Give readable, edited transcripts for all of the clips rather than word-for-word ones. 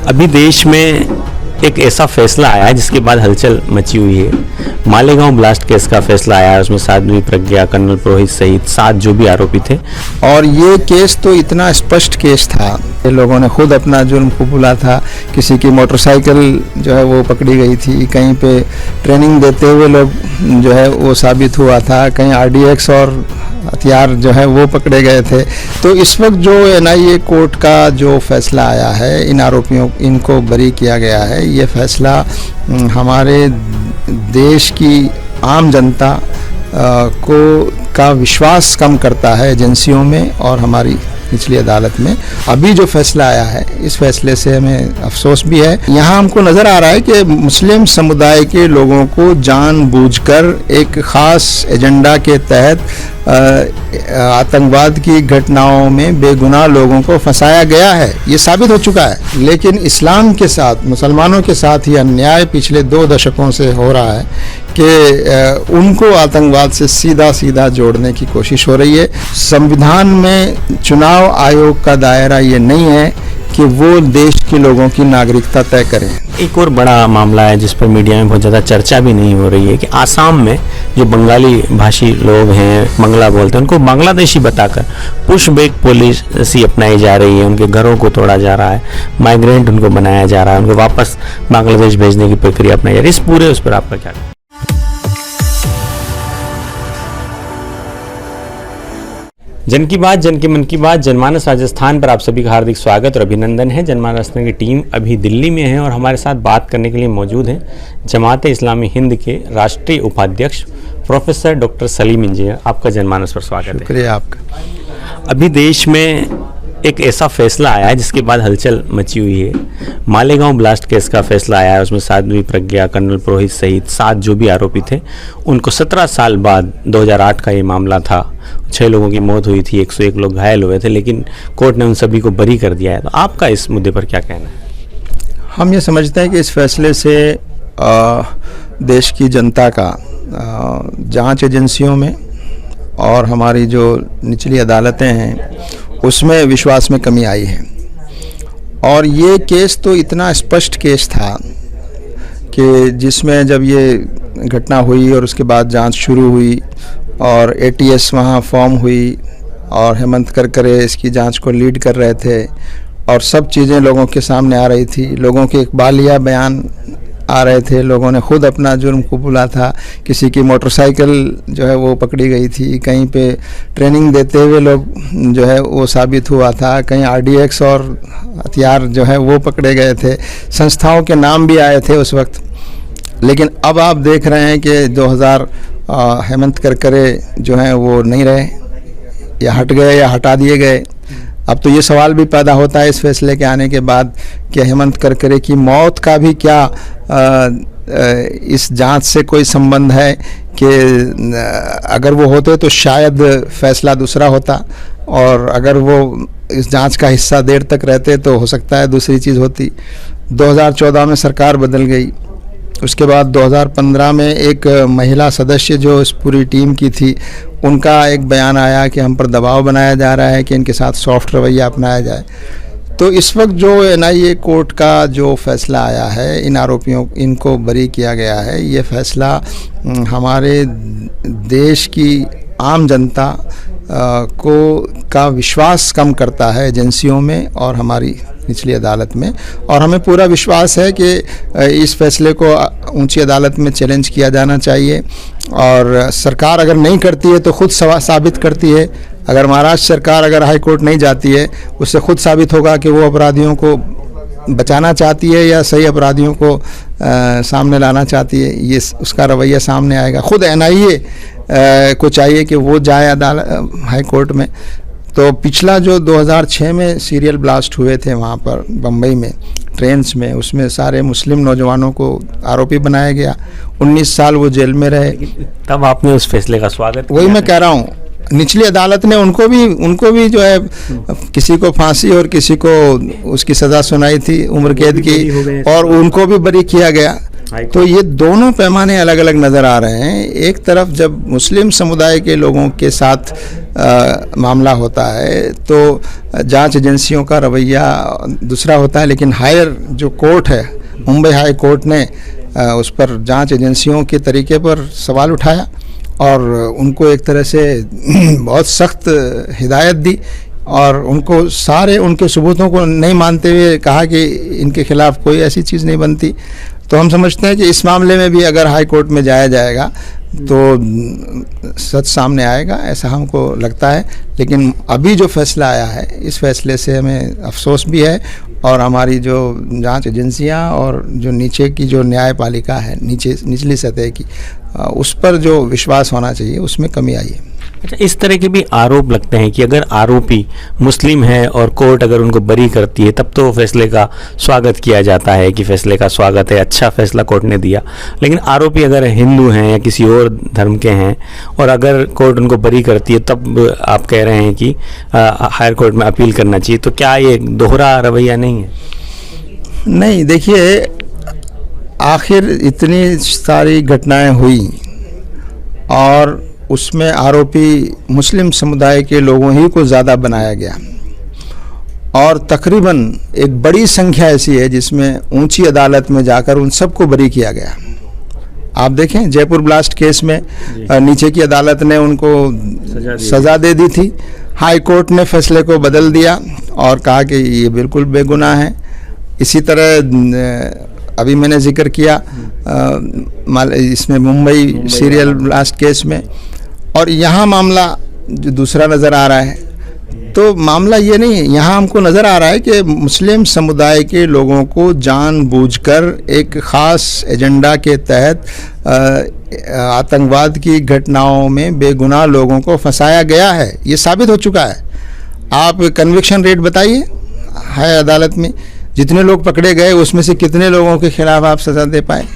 अभी देश में एक ऐसा फैसला आया है जिसके बाद हलचल मची हुई है। मालेगांव ब्लास्ट केस का फैसला आया है, उसमें साध्वी प्रज्ञा, कर्नल पुरोहित सहित 7 जो भी आरोपी थे। और ये केस तो इतना स्पष्ट केस था, ये लोगों ने खुद अपना जुर्म कबूला था। किसी की मोटरसाइकिल जो है वो पकड़ी गई थी, कहीं पे ट्रेनिंग देते हुए लोग जो है वो साबित हुआ था, कहीं RDX और हथियार जो है वो पकड़े गए थे। तो इस वक्त जो NIA कोर्ट का जो फैसला आया है, इन आरोपियों इनको बरी किया गया है, ये फैसला हमारे देश की आम जनता का विश्वास कम करता है एजेंसियों में और हमारी निचली अदालत में। अभी जो फैसला आया है, इस फैसले से हमें अफसोस भी है। यहाँ हमको नज़र आ रहा है कि मुस्लिम समुदाय के लोगों को जानबूझकर एक ख़ास एजेंडा के तहत आतंकवाद की घटनाओं में बेगुनाह लोगों को फंसाया गया है, ये साबित हो चुका है। लेकिन इस्लाम के साथ, मुसलमानों के साथ ये अन्याय पिछले 2 दशकों से हो रहा है कि उनको आतंकवाद से सीधा जोड़ने की कोशिश हो रही है। संविधान में चुनाव आयोग का दायरा ये नहीं है कि वो देश के लोगों की नागरिकता तय करें। एक और बड़ा मामला है जिस पर मीडिया में बहुत ज़्यादा चर्चा भी नहीं हो रही है कि आसाम में जो बंगाली भाषी लोग हैं, बंगला बोलते हैं, उनको बांग्लादेशी बताकर पुशबैक पॉलिसी अपनाई जा रही है, उनके घरों को तोड़ा जा रहा है, माइग्रेंट उनको बनाया जा रहा है, उनको वापस बांग्लादेश भेजने की प्रक्रिया अपनाई जा रही है। इस पूरे उस पर आपका क्या? जन की बात, जन के मन की बात, जनमानस राजस्थान पर आप सभी का हार्दिक स्वागत और अभिनंदन है। जनमानस राजस्थान की टीम अभी दिल्ली में है और हमारे साथ बात करने के लिए मौजूद हैं जमात-ए इस्लामी हिंद के राष्ट्रीय उपाध्यक्ष प्रोफेसर डॉक्टर सलीम इंजीनियर। आपका जनमानस पर स्वागत है। शुक्रिया आपका। अभी देश में एक ऐसा फैसला आया है जिसके बाद हलचल मची हुई है। मालेगांव ब्लास्ट केस का फैसला आया है, उसमें साध्वी प्रज्ञा, कर्नल पुरोहित सहित 7 जो भी आरोपी थे, उनको 17 साल बाद 2008 का ये मामला था। 6 लोगों की मौत हुई थी, 101 लोग घायल हुए थे, लेकिन कोर्ट ने उन सभी को बरी कर दिया है। तो आपका इस मुद्दे पर क्या कहना है? हम ये समझते हैं कि इस फैसले से देश की जनता का जांच एजेंसियों में और हमारी जो निचली अदालतें हैं उसमें विश्वास में कमी आई है। और ये केस तो इतना स्पष्ट केस था कि जिसमें जब ये घटना हुई और उसके बाद जांच शुरू हुई और ATS वहाँ फॉर्म हुई और हेमंत करकरे इसकी जांच को लीड कर रहे थे और सब चीज़ें लोगों के सामने आ रही थी, लोगों के इकबालिया बयान आ रहे थे, लोगों ने खुद अपना जुर्म कबूला था। किसी की मोटरसाइकिल जो है वो पकड़ी गई थी, कहीं पे ट्रेनिंग देते हुए लोग जो है वो साबित हुआ था, कहीं RDX और हथियार जो है वो पकड़े गए थे। संस्थाओं के नाम भी आए थे उस वक्त। लेकिन अब आप देख रहे हैं कि 2000 हेमंत करकरे जो हैं वो नहीं रहे, या हट गए या हटा दिए गए। अब तो ये सवाल भी पैदा होता है इस फैसले के आने के बाद कि हेमंत करकरे की मौत का भी क्या इस जांच से कोई संबंध है कि अगर वो होते तो शायद फैसला दूसरा होता, और अगर वो इस जांच का हिस्सा देर तक रहते तो हो सकता है दूसरी चीज़ होती। 2014 में सरकार बदल गई, उसके बाद 2015 में एक महिला सदस्य जो इस पूरी टीम की थी, उनका एक बयान आया कि हम पर दबाव बनाया जा रहा है कि इनके साथ सॉफ्ट रवैया अपनाया जाए। तो इस वक्त जो NIA कोर्ट का जो फैसला आया है, इन आरोपियों इनको बरी किया गया है, ये फैसला हमारे देश की आम जनता का विश्वास कम करता है एजेंसियों में और हमारी निचली अदालत में। और हमें पूरा विश्वास है कि इस फैसले को ऊंची अदालत में चैलेंज किया जाना चाहिए, और सरकार अगर नहीं करती है तो खुद साबित करती है। अगर महाराष्ट्र सरकार अगर हाई कोर्ट नहीं जाती है, उससे खुद साबित होगा कि वो अपराधियों को बचाना चाहती है या सही अपराधियों को सामने लाना चाहती है। ये उसका रवैया सामने आएगा। खुद NIA को चाहिए कि वो जाए अदालत हाई कोर्ट में। तो पिछला जो 2006 में सीरियल ब्लास्ट हुए थे वहाँ पर बम्बई में ट्रेन्स में, उसमें सारे मुस्लिम नौजवानों को आरोपी बनाया गया, 19 साल वो जेल में रहे। तब आपने उस फैसले का स्वागत किया? वही मैं कह रहा हूँ, निचली अदालत ने उनको भी जो है किसी को फांसी और किसी को उसकी सज़ा सुनाई थी उम्र कैद की, और उनको भी बरी किया गया। तो ये दोनों पैमाने अलग अलग नज़र आ रहे हैं। एक तरफ जब मुस्लिम समुदाय के लोगों के साथ मामला होता है तो जांच एजेंसियों का रवैया दूसरा होता है, लेकिन हायर जो कोर्ट है, मुंबई हाई कोर्ट ने उस पर जांच एजेंसियों के तरीके पर सवाल उठाया और उनको एक तरह से बहुत सख्त हिदायत दी और उनको सारे उनके सबूतों को नहीं मानते हुए कहा कि इनके खिलाफ कोई ऐसी चीज़ नहीं बनती। तो हम समझते हैं कि इस मामले में भी अगर हाई कोर्ट में जाया जाएगा तो सच सामने आएगा, ऐसा हमको लगता है। लेकिन अभी जो फैसला आया है, इस फैसले से हमें अफसोस भी है और हमारी जो जांच एजेंसियां और जो नीचे की जो न्यायपालिका है, निचली सतह की, उस पर जो विश्वास होना चाहिए उसमें कमी आई है। अच्छा, इस तरह के भी आरोप लगते हैं कि अगर आरोपी मुस्लिम है और कोर्ट अगर उनको बरी करती है तब तो फैसले का स्वागत किया जाता है कि फैसले का स्वागत है, अच्छा फैसला कोर्ट ने दिया। लेकिन आरोपी अगर हिंदू हैं या किसी और धर्म के हैं और अगर कोर्ट उनको बरी करती है तब आप कह रहे हैं कि हायर कोर्ट में अपील करना चाहिए। तो क्या ये दोहरा रवैया नहीं है? नहीं, देखिए, आखिर इतनी सारी घटनाएं हुई और उसमें आरोपी मुस्लिम समुदाय के लोगों ही को ज़्यादा बनाया गया और तकरीबन एक बड़ी संख्या ऐसी है जिसमें ऊंची अदालत में जाकर उन सबको बरी किया गया। आप देखें, जयपुर ब्लास्ट केस में नीचे की अदालत ने उनको सज़ा दे दी थी, हाई कोर्ट ने फैसले को बदल दिया और कहा कि ये बिल्कुल बेगुनाह है। इसी तरह अभी मैंने जिक्र किया इसमें मुंबई सीरियल ब्लास्ट केस में, और यहाँ मामला जो दूसरा नज़र आ रहा है। तो मामला ये नहीं है, यहाँ हमको नज़र आ रहा है कि मुस्लिम समुदाय के लोगों को जानबूझकर एक ख़ास एजेंडा के तहत आतंकवाद की घटनाओं में बेगुनाह लोगों को फंसाया गया है। ये साबित हो चुका है। आप कन्विक्शन रेट बताइए हाई अदालत में, जितने लोग पकड़े गए उसमें से कितने लोगों के खिलाफ आप सज़ा दे पाए।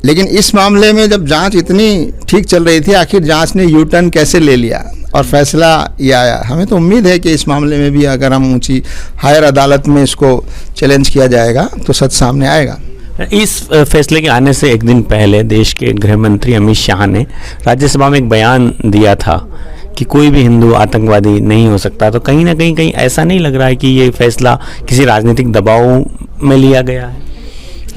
लेकिन इस मामले में जब जांच इतनी ठीक चल रही थी, आखिर जांच ने यू टर्न कैसे ले लिया और फैसला ये आया। हमें तो उम्मीद है कि इस मामले में भी अगर हम ऊंची हायर अदालत में इसको चैलेंज किया जाएगा तो सच सामने आएगा। इस फैसले के आने से एक दिन पहले देश के गृह मंत्री अमित शाह ने राज्यसभा में एक बयान दिया था कि कोई भी हिंदू आतंकवादी नहीं हो सकता। तो कहीं ना कहीं ऐसा नहीं लग रहा है कि ये फैसला किसी राजनीतिक दबाव में लिया गया है?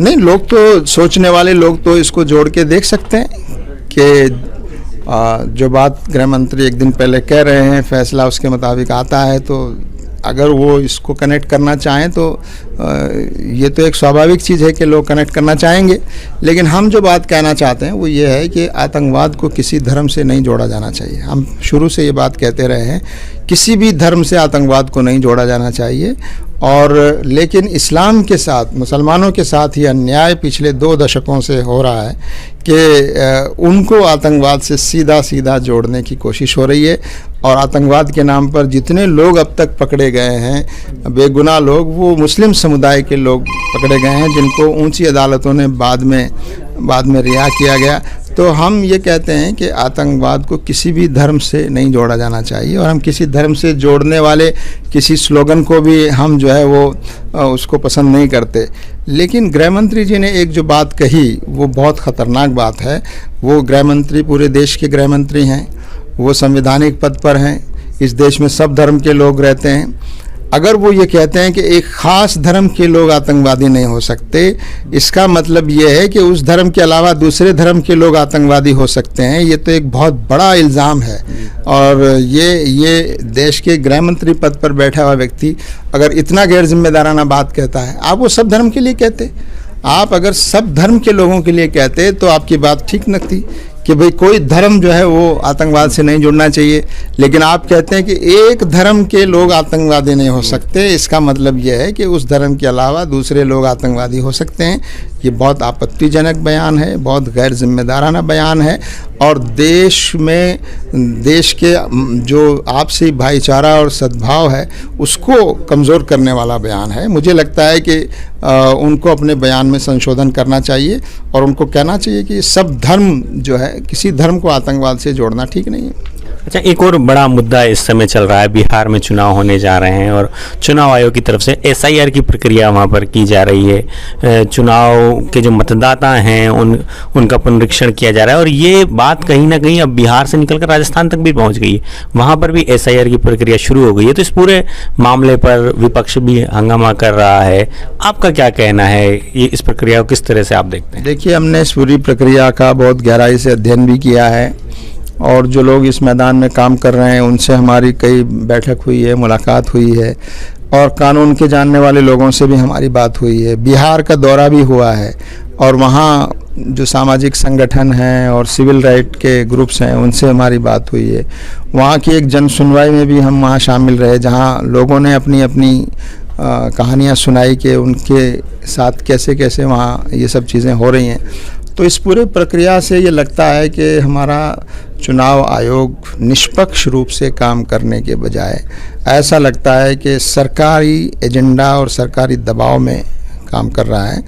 नहीं, लोग तो सोचने वाले लोग तो इसको जोड़ के देख सकते हैं कि जो बात गृह मंत्री एक दिन पहले कह रहे हैं फैसला उसके मुताबिक आता है। तो अगर वो इसको कनेक्ट करना चाहें तो ये तो एक स्वाभाविक चीज़ है कि लोग कनेक्ट करना चाहेंगे। लेकिन हम जो बात कहना चाहते हैं वो ये है कि आतंकवाद को किसी धर्म से नहीं जोड़ा जाना चाहिए। हम शुरू से ये बात कहते रहे हैं, किसी भी धर्म से आतंकवाद को नहीं जोड़ा जाना चाहिए। और लेकिन इस्लाम के साथ, मुसलमानों के साथ ये अन्याय पिछले 2 दशकों से हो रहा है कि उनको आतंकवाद से सीधा जोड़ने की कोशिश हो रही है। और आतंकवाद के नाम पर जितने लोग अब तक पकड़े गए हैं बेगुनाह लोग, वो मुस्लिम समुदाय के लोग पकड़े गए हैं जिनको ऊंची अदालतों ने बाद में रिहा किया गया। तो हम ये कहते हैं कि आतंकवाद को किसी भी धर्म से नहीं जोड़ा जाना चाहिए और हम किसी धर्म से जोड़ने वाले किसी स्लोगन को भी हम जो है वो उसको पसंद नहीं करते। लेकिन गृह मंत्री जी ने एक जो बात कही वो बहुत ख़तरनाक बात है। वो गृह मंत्री पूरे देश के गृह मंत्री हैं, वो संवैधानिक पद पर हैं, इस देश में सब धर्म के लोग रहते हैं। अगर वो ये कहते हैं कि एक ख़ास धर्म के लोग आतंकवादी नहीं हो सकते, इसका मतलब ये है कि उस धर्म के अलावा दूसरे धर्म के लोग आतंकवादी हो सकते हैं। ये तो एक बहुत बड़ा इल्ज़ाम है। और ये देश के गृह मंत्री पद पर बैठा हुआ व्यक्ति अगर इतना गैर जिम्मेदाराना बात कहता है, आप वो सब धर्म के लिए कहते, आप अगर सब धर्म के लोगों के लिए कहते तो आपकी बात ठीक न थी कि भाई कोई धर्म जो है वो आतंकवाद से नहीं जुड़ना चाहिए। लेकिन आप कहते हैं कि एक धर्म के लोग आतंकवादी नहीं हो सकते, इसका मतलब यह है कि उस धर्म के अलावा दूसरे लोग आतंकवादी हो सकते हैं। ये बहुत आपत्तिजनक बयान है, बहुत गैर जिम्मेदाराना बयान है और देश के जो आपसी भाईचारा और सद्भाव है उसको कमज़ोर करने वाला बयान है। मुझे लगता है कि उनको अपने बयान में संशोधन करना चाहिए और उनको कहना चाहिए कि सब धर्म जो है, किसी धर्म को आतंकवाद से जोड़ना ठीक नहीं है। अच्छा, एक और बड़ा मुद्दा इस समय चल रहा है, बिहार में चुनाव होने जा रहे हैं और चुनाव आयोग की तरफ से एसआईआर की प्रक्रिया वहाँ पर की जा रही है। चुनाव के जो मतदाता हैं उनका पुनरीक्षण किया जा रहा है और ये बात कहीं ना कहीं अब बिहार से निकलकर राजस्थान तक भी पहुँच गई है, वहाँ पर भी एसआईआर की प्रक्रिया शुरू हो गई है। तो इस पूरे मामले पर विपक्ष भी हंगामा कर रहा है, आपका क्या कहना है? ये इस प्रक्रिया को किस तरह से आप देखते हैं? देखिए, हमने इस पूरी प्रक्रिया का बहुत गहराई से अध्ययन भी किया है और जो लोग इस मैदान में काम कर रहे हैं उनसे हमारी कई बैठक हुई है, मुलाकात हुई है और कानून के जानने वाले लोगों से भी हमारी बात हुई है। बिहार का दौरा भी हुआ है और वहाँ जो सामाजिक संगठन हैं और सिविल राइट के ग्रुप्स हैं उनसे हमारी बात हुई है। वहाँ की एक जन सुनवाई में भी हम वहाँ शामिल रहे जहाँ लोगों ने अपनी अपनी कहानियाँ सुनाई कि उनके साथ कैसे कैसे वहाँ ये सब चीज़ें हो रही हैं। तो इस पूरे प्रक्रिया से ये लगता है कि हमारा चुनाव आयोग निष्पक्ष रूप से काम करने के बजाय ऐसा लगता है कि सरकारी एजेंडा और सरकारी दबाव में काम कर रहा है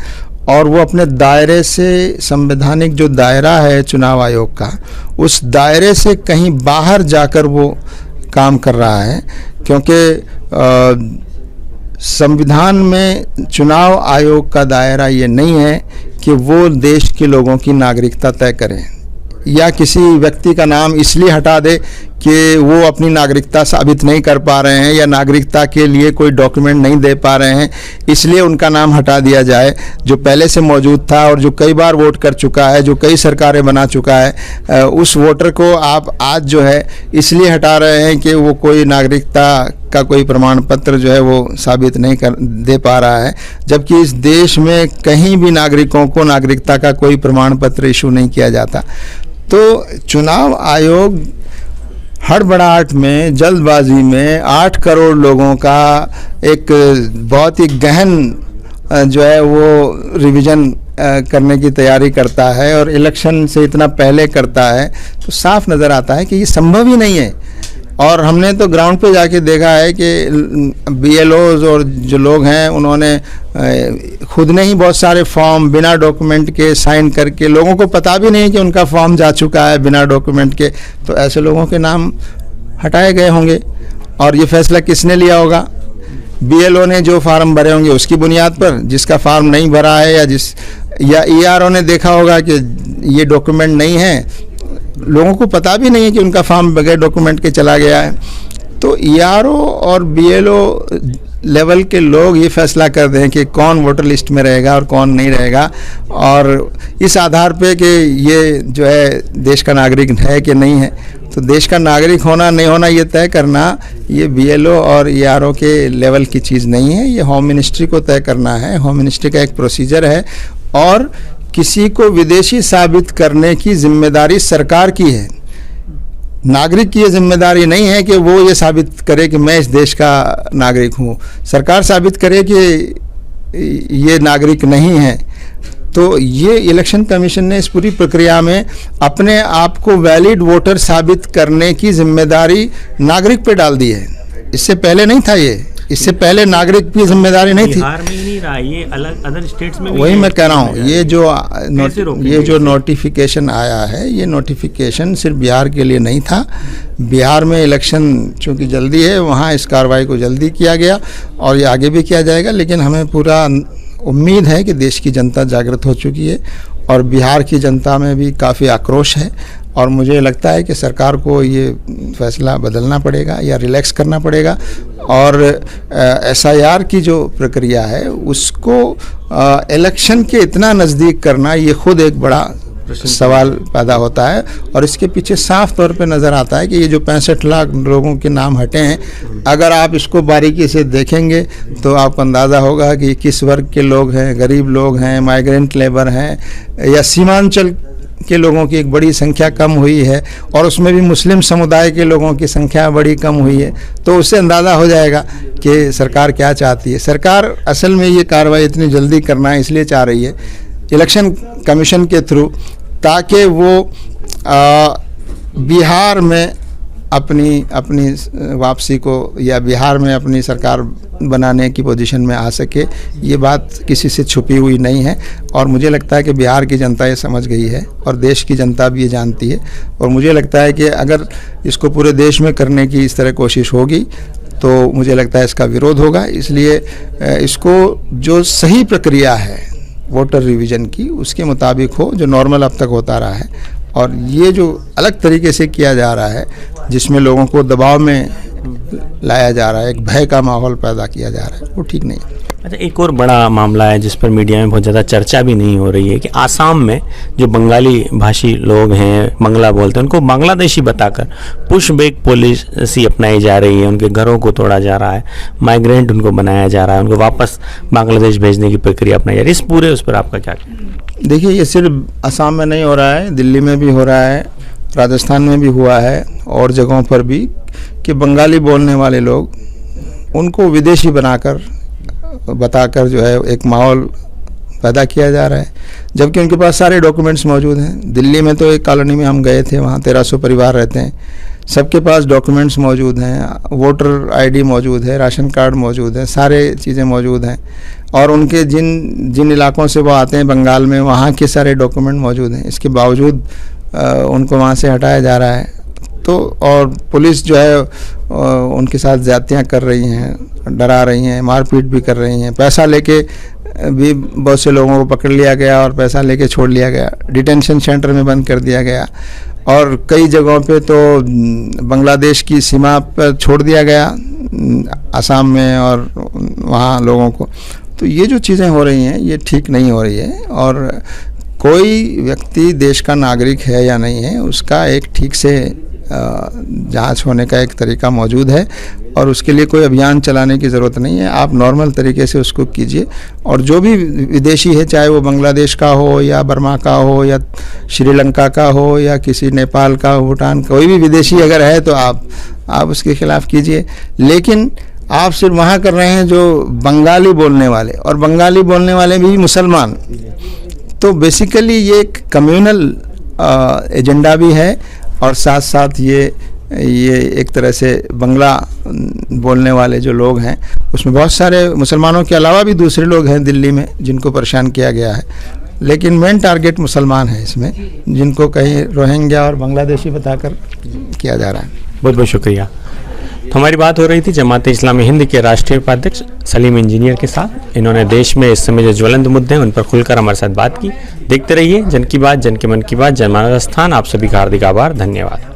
और वो अपने दायरे से, संवैधानिक जो दायरा है चुनाव आयोग का, उस दायरे से कहीं बाहर जाकर वो काम कर रहा है। क्योंकि संविधान में चुनाव आयोग का दायरा ये नहीं है कि वो देश के लोगों की नागरिकता तय करें या किसी व्यक्ति का नाम इसलिए हटा दे कि वो अपनी नागरिकता साबित नहीं कर पा रहे हैं या नागरिकता के लिए कोई डॉक्यूमेंट नहीं दे पा रहे हैं इसलिए उनका नाम हटा दिया जाए, जो पहले से मौजूद था और जो कई बार वोट कर चुका है, जो कई सरकारें बना चुका है। उस वोटर को आप आज जो है इसलिए हटा रहे हैं कि वो कोई नागरिकता का कोई प्रमाण पत्र जो है वो साबित नहीं कर दे पा रहा है, जबकि इस देश में कहीं भी नागरिकों को नागरिकता का कोई प्रमाण पत्र इशू नहीं किया जाता। तो चुनाव आयोग हड़बड़ाहट में, जल्दबाजी में 8 करोड़ लोगों का एक बहुत ही गहन जो है वो रिवीजन करने की तैयारी करता है और इलेक्शन से इतना पहले करता है, तो साफ नज़र आता है कि ये संभव ही नहीं है। और हमने तो ग्राउंड पे जाके देखा है कि बीएलओज और जो लोग हैं उन्होंने खुद ने ही बहुत सारे फॉर्म बिना डॉक्यूमेंट के साइन करके, लोगों को पता भी नहीं कि उनका फॉर्म जा चुका है बिना डॉक्यूमेंट के, तो ऐसे लोगों के नाम हटाए गए होंगे। और ये फैसला किसने लिया होगा? बीएलओ ने जो फार्म भरे होंगे उसकी बुनियाद पर, जिसका फार्म नहीं भरा है या ईआरओ ने देखा होगा कि ये डॉक्यूमेंट नहीं है, लोगों को पता भी नहीं है कि उनका फॉर्म बगैर डॉक्यूमेंट के चला गया है। तो ईआरओ और बीएलओ लेवल के लोग ये फैसला कर दें कि कौन वोटर लिस्ट में रहेगा और कौन नहीं रहेगा, और इस आधार पे कि ये जो है देश का नागरिक है कि नहीं है। तो देश का नागरिक होना नहीं होना ये तय करना ये बीएलओ और ईआरओ के लेवल की चीज़ नहीं है, ये होम मिनिस्ट्री को तय करना है। होम मिनिस्ट्री का एक प्रोसीजर है और किसी को विदेशी साबित करने की जिम्मेदारी सरकार की है। नागरिक की ये जिम्मेदारी नहीं है कि वो ये साबित करे कि मैं इस देश का नागरिक हूँ। सरकार साबित करे कि ये नागरिक नहीं है। तो ये इलेक्शन कमीशन ने इस पूरी प्रक्रिया में अपने आप को वैलिड वोटर साबित करने की जिम्मेदारी नागरिक पे डाल दी है। इससे पहले नहीं था ये, इससे पहले नागरिक की जिम्मेदारी नहीं थी। बिहार में ही नहीं रहा, ये अलग अदर स्टेट्स में भी वही मैं कह रहा हूँ। ये जो नोटिफिकेशन आया है, ये नोटिफिकेशन सिर्फ बिहार के लिए नहीं था। बिहार में इलेक्शन चूँकि जल्दी है, वहाँ इस कार्रवाई को जल्दी किया गया और ये आगे भी किया जाएगा। लेकिन हमें पूरा उम्मीद है कि देश की जनता जागृत हो चुकी है और बिहार की जनता में भी काफ़ी आक्रोश है और मुझे लगता है कि सरकार को ये फैसला बदलना पड़ेगा या रिलैक्स करना पड़ेगा। और एसआईआर की जो प्रक्रिया है उसको इलेक्शन के इतना नज़दीक करना, ये खुद एक बड़ा सवाल पैदा होता है। और इसके पीछे साफ तौर पे नज़र आता है कि ये जो 65 लाख लोगों के नाम हटे हैं, अगर आप इसको बारीकी से देखेंगे तो आपको अंदाज़ा होगा कि किस वर्ग के लोग हैं, गरीब लोग हैं, माइग्रेंट लेबर हैं या सीमांचल के लोगों की एक बड़ी संख्या कम हुई है और उसमें भी मुस्लिम समुदाय के लोगों की संख्या बड़ी कम हुई है। तो उससे अंदाज़ा हो जाएगा कि सरकार क्या चाहती है। सरकार असल में ये कार्रवाई इतनी जल्दी करना इसलिए चाह रही है इलेक्शन कमीशन के थ्रू, ताकि वो बिहार में अपनी वापसी को या बिहार में अपनी सरकार बनाने की पोजीशन में आ सके, ये बात किसी से छुपी हुई नहीं है। और मुझे लगता है कि बिहार की जनता ये समझ गई है और देश की जनता भी ये जानती है। और मुझे लगता है कि अगर इसको पूरे देश में करने की इस तरह कोशिश होगी तो मुझे लगता है इसका विरोध होगा। इसलिए इसको जो सही प्रक्रिया है वोटर रिवीजन की, उसके मुताबिक हो, जो नॉर्मल अब तक होता रहा है। और ये जो अलग तरीके से किया जा रहा है, जिसमें लोगों को दबाव में लाया जा रहा है, एक भय का माहौल पैदा किया जा रहा है, वो ठीक नहीं है। अच्छा, एक और बड़ा मामला है जिस पर मीडिया में बहुत ज़्यादा चर्चा भी नहीं हो रही है कि आसाम में जो बंगाली भाषी लोग हैं, बांग्ला बोलते हैं, उनको बांग्लादेशी बताकर पुशबैक पॉलिसी अपनाई जा रही है। उनके घरों को तोड़ा जा रहा है, माइग्रेंट उनको बनाया जा रहा है, उनको वापस बांग्लादेश भेजने की प्रक्रिया अपनाई जा रही है। इस पूरे उस पर आपका क्या कहना है? देखिए, ये सिर्फ असम में नहीं हो रहा है, दिल्ली में भी हो रहा है, राजस्थान में भी हुआ है और जगहों पर भी, कि बंगाली बोलने वाले लोग उनको विदेशी बताकर जो है एक माहौल पैदा किया जा रहा है, जबकि उनके पास सारे डॉक्यूमेंट्स मौजूद हैं। दिल्ली में तो एक कॉलोनी में हम गए थे, वहाँ 1300 परिवार रहते हैं, सबके पास डॉक्यूमेंट्स मौजूद हैं, वोटर आईडी मौजूद है, राशन कार्ड मौजूद है, सारे चीज़ें मौजूद हैं। और उनके जिन इलाकों से वो आते हैं बंगाल में, वहाँ के सारे डॉक्यूमेंट मौजूद हैं। इसके बावजूद उनको वहाँ से हटाया जा रहा है। तो और पुलिस जो है उनके साथ ज़्यादतियाँ कर रही हैं, डरा रही हैं, मारपीट भी कर रही हैं। पैसा लेके भी बहुत से लोगों को पकड़ लिया गया और पैसा लेके छोड़ लिया गया, डिटेंशन सेंटर में बंद कर दिया गया। और कई जगहों पे तो बांग्लादेश की सीमा पर छोड़ दिया गया, असम में और वहाँ लोगों को। तो ये जो चीज़ें हो रही हैं ये ठीक नहीं हो रही है। और कोई व्यक्ति देश का नागरिक है या नहीं है, उसका एक ठीक से जांच होने का एक तरीका मौजूद है और उसके लिए कोई अभियान चलाने की ज़रूरत नहीं है। आप नॉर्मल तरीके से उसको कीजिए। और जो भी विदेशी है, चाहे वो बांग्लादेश का हो या बर्मा का हो या श्रीलंका का हो या किसी नेपाल का, भूटान, कोई भी विदेशी अगर है तो आप उसके खिलाफ़ कीजिए। लेकिन आप सिर्फ वहाँ कर रहे हैं जो बंगाली बोलने वाले, और बंगाली बोलने वाले भी मुसलमान। तो बेसिकली ये एक कम्युनल एजेंडा भी है और साथ साथ ये एक तरह से बंगला बोलने वाले जो लोग हैं, उसमें बहुत सारे मुसलमानों के अलावा भी दूसरे लोग हैं दिल्ली में जिनको परेशान किया गया है। लेकिन मेन टारगेट मुसलमान है इसमें, जिनको कहीं रोहिंग्या और बांग्लादेशी बताकर किया जा रहा है। बहुत बहुत शुक्रिया। तो हमारी बात हो रही थी जमात इस्लामी हिंद के राष्ट्रीय उपाध्यक्ष सलीम इंजीनियर के साथ। इन्होंने देश में इस समय जो ज्वलंत मुद्दे हैं उन पर खुलकर हमारे साथ बात की। देखते रहिए जन की बात, जन के मन की बात, जनमानस स्थान। आप सभी का हार्दिक आभार, धन्यवाद।